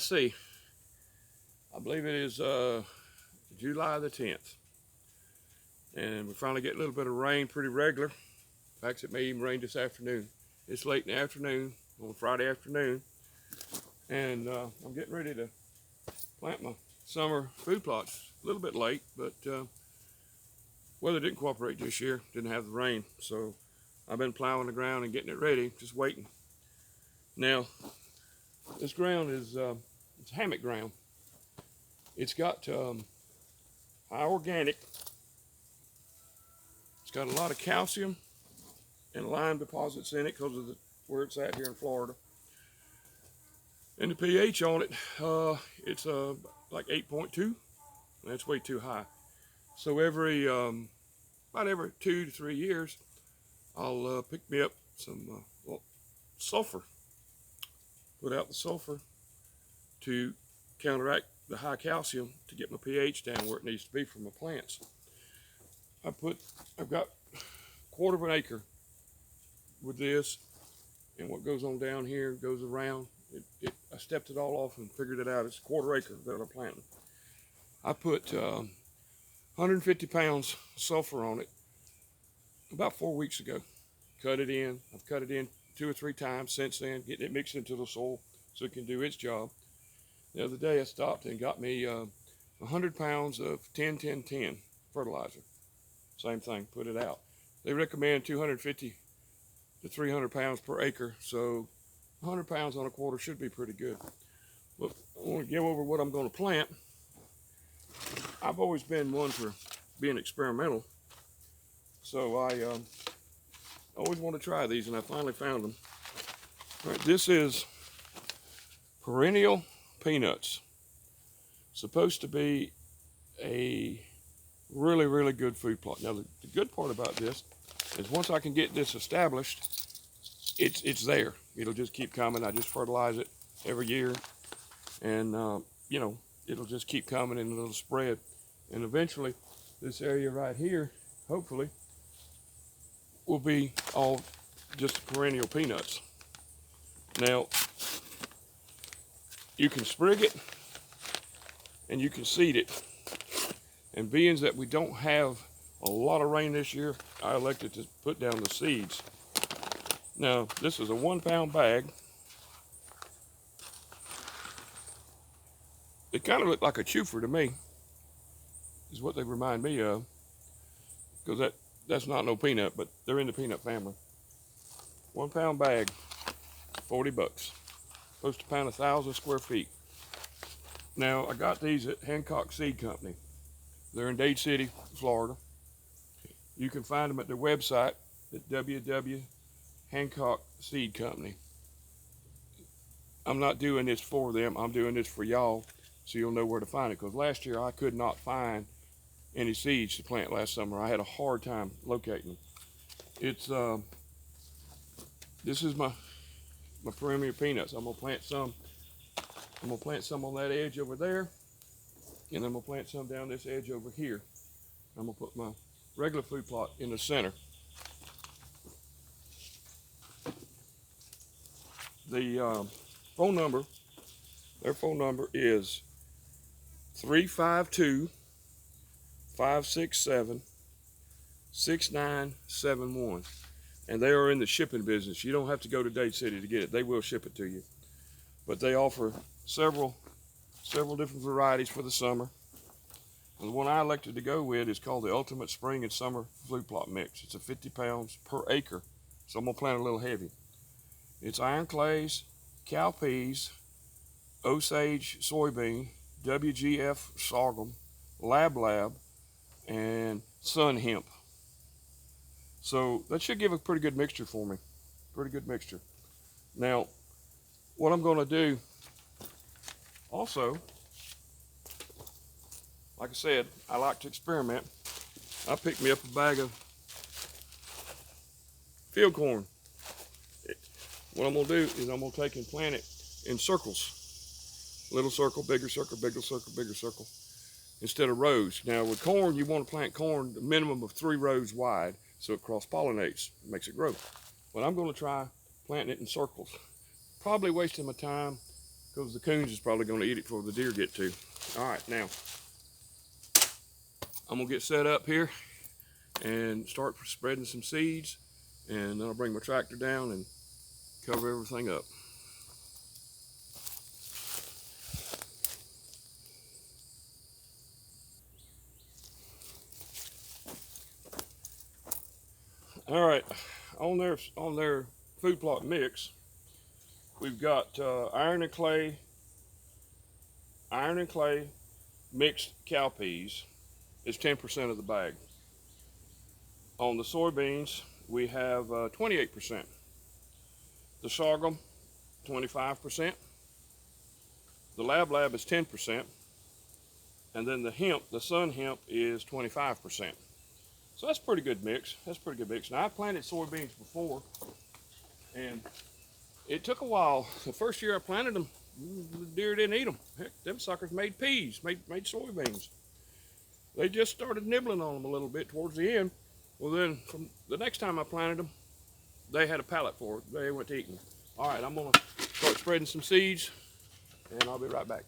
let's see. I believe it is July the 10th. And we're finally getting a little bit of rain pretty regular. In fact, it may even rain this afternoon. It's late in the afternoon, on Friday afternoon. And I'm getting ready to plant my summer food plots. A little bit late, but weather didn't cooperate this year. Didn't have the rain. So I've been plowing the ground and getting it ready, just waiting. Now, this ground is it's hammock ground. It's got high organic. It's got a lot of calcium and lime deposits in it because of where it's at here in Florida. And the pH on it, it's like 8.2. That's way too high. So about every 2 to 3 years, I'll pick me up some sulfur. Put out the sulfur to counteract the high calcium to get my pH down where it needs to be for my plants. I've got 1/4 of an acre with this, and what goes on down here goes around. I stepped it all off and figured it out. It's 1/4 acre that I'm planting. I put 150 pounds sulfur on it about 4 weeks ago. Cut it in. I've cut it in 2 or 3 times since then, getting it mixed into the soil so it can do its job. The other day I stopped and got me 100 pounds of 10-10-10 fertilizer. Same thing, put it out. They recommend 250 to 300 pounds per acre, so 100 pounds on a 1/4 should be pretty good. Look, I want to go over what I'm going to plant. I've always been one for being experimental, so I always want to try these, and I finally found them. All right, this is perennial peanuts. Supposed to be a really, really good food plot. Now, the good part about this is once I can get this established, it's there. It'll just keep coming. I just fertilize it every year, and you know, it'll just keep coming and it'll spread. And eventually, this area right here, hopefully, will be all just perennial peanuts. Now, you can sprig it and you can seed it. And being that we don't have a lot of rain this year, I elected to put down the seeds. Now, this is a 1-pound bag. They kind of look like a choofer to me, is what they remind me of, because that's not no peanut, but they're in the peanut family. 1-pound bag, 40 bucks. Supposed to pound 1,000 square feet. Now, I got these at Hancock Seed Company. They're in Dade City, Florida. You can find them at their website at www.Hancock Seed Company. I'm not doing this for them. I'm doing this for y'all, so you'll know where to find it. Because last year I could not find any seeds to plant last summer. I had a hard time locating them. It's this is my perennial peanuts. I'm gonna plant some. I'm gonna plant some on that edge over there, and I'm gonna plant some down this edge over here. I'm gonna put my regular food plot in the center. The phone number, their phone number is 352-567-6971. And they are in the shipping business. You don't have to go to Dade City to get it. They will ship it to you. But they offer several different varieties for the summer. And the one I elected to go with is called the Ultimate Spring and Summer Food Plot Mix. It's a 50 pounds per acre, so I'm gonna plant a little heavy. It's iron clays, cowpeas, Osage soybean, WGF sorghum, lab, and sun hemp. So that should give a pretty good mixture for me. Pretty good mixture. Now, what I'm gonna do also, like I said, I like to experiment. I picked me up a bag of field corn. What I'm gonna do is I'm gonna take and plant it in circles. Little circle, bigger circle, bigger circle, bigger circle, instead of rows. Now with corn, you want to plant corn a minimum of 3 rows wide so it cross-pollinates, makes it grow. But I'm gonna try planting it in circles. Probably wasting my time, because the coons is probably going to eat it before the deer get to. All right, now I'm gonna get set up here and start spreading some seeds, and then I'll bring my tractor down and cover everything up. All right, on their food plot mix, we've got iron and clay mixed cowpeas is 10% of the bag. On the soybeans, we have 28%. The sorghum, 25%. The lab is 10%. And then the hemp, the sun hemp, is 25%. So that's a pretty good mix. Now, I planted soybeans before, and it took a while. The first year I planted them, the deer didn't eat them. Heck, them suckers made peas, made soybeans. They just started nibbling on them a little bit towards the end. Well, then from the next time I planted them, they had a palate for it. They went to eating. All right, I'm gonna start spreading some seeds, and I'll be right back.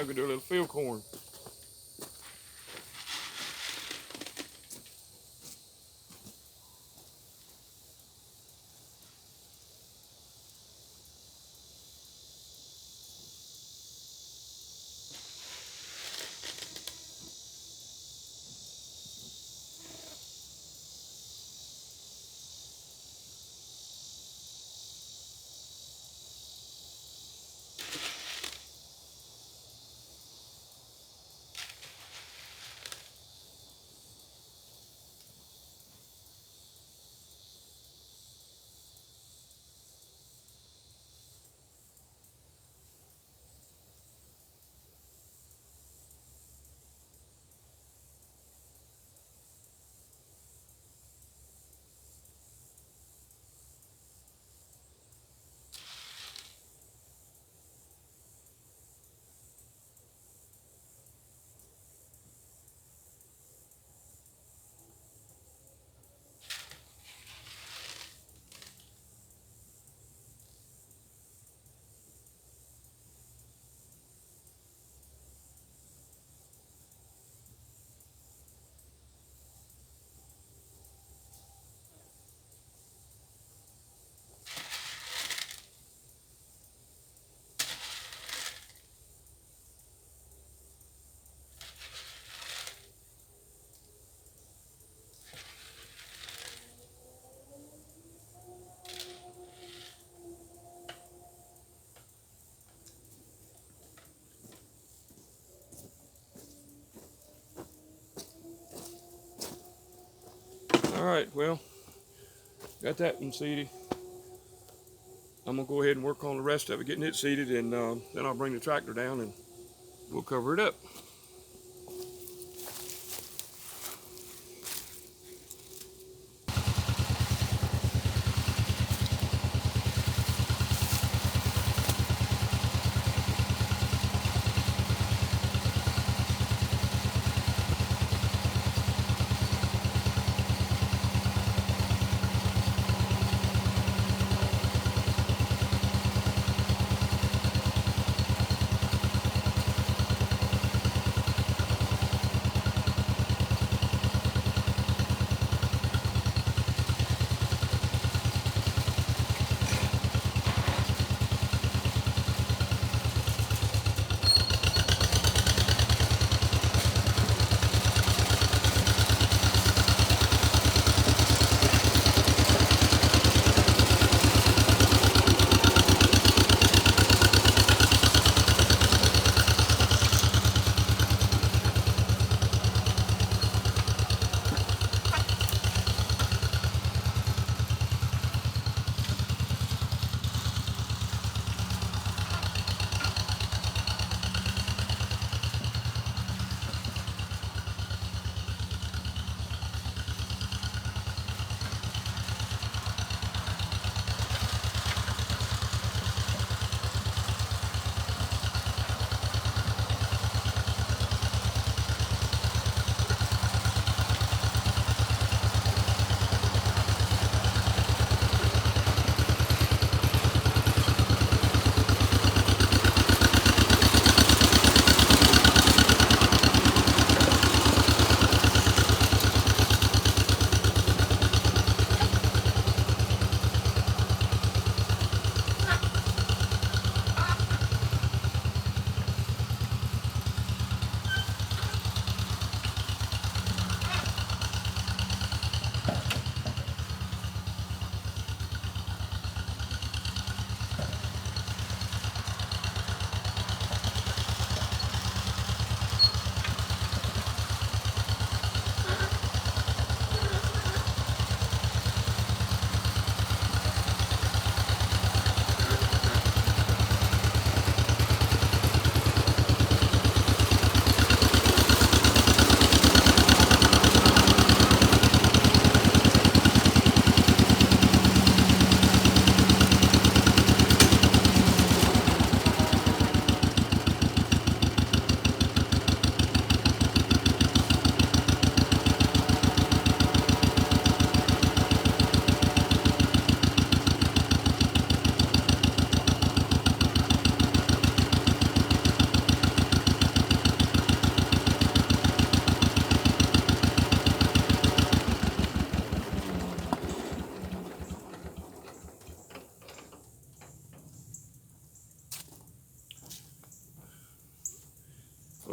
I'm gonna do a little field corn. All right, well, got that one seeded. I'm gonna go ahead and work on the rest of it, getting it seeded, and then I'll bring the tractor down and we'll cover it up.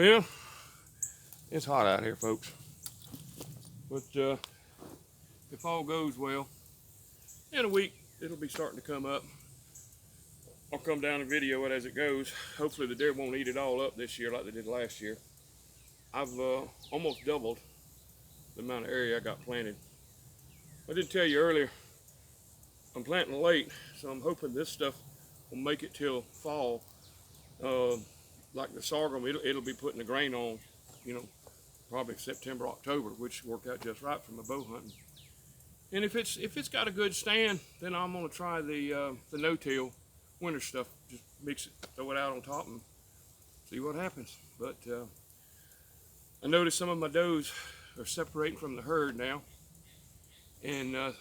Well, it's hot out here, folks. But if all goes well, in a week it'll be starting to come up. I'll come down and video it as it goes. Hopefully the deer won't eat it all up this year like they did last year. I've almost doubled the amount of area I got planted. I did tell you earlier, I'm planting late, so I'm hoping this stuff will make it till fall. Like the sorghum, it'll be putting the grain on, you know, probably September, October, which worked out just right for my bow hunting. And if it's got a good stand, then I'm gonna try the no-till winter stuff. Just mix it, throw it out on top, and see what happens. But I noticed some of my does are separating from the herd now, and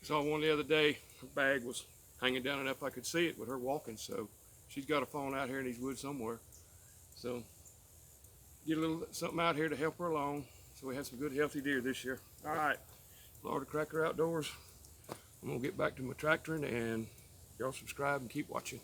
saw one the other day. Her bag was hanging down enough I could see it with her walking, so she's got a phone out here in these woods somewhere. So get a little something out here to help her along, so we have some good healthy deer this year. All right, Florida Cracker Outdoors. I'm gonna get back to my tractoring, and y'all subscribe and keep watching.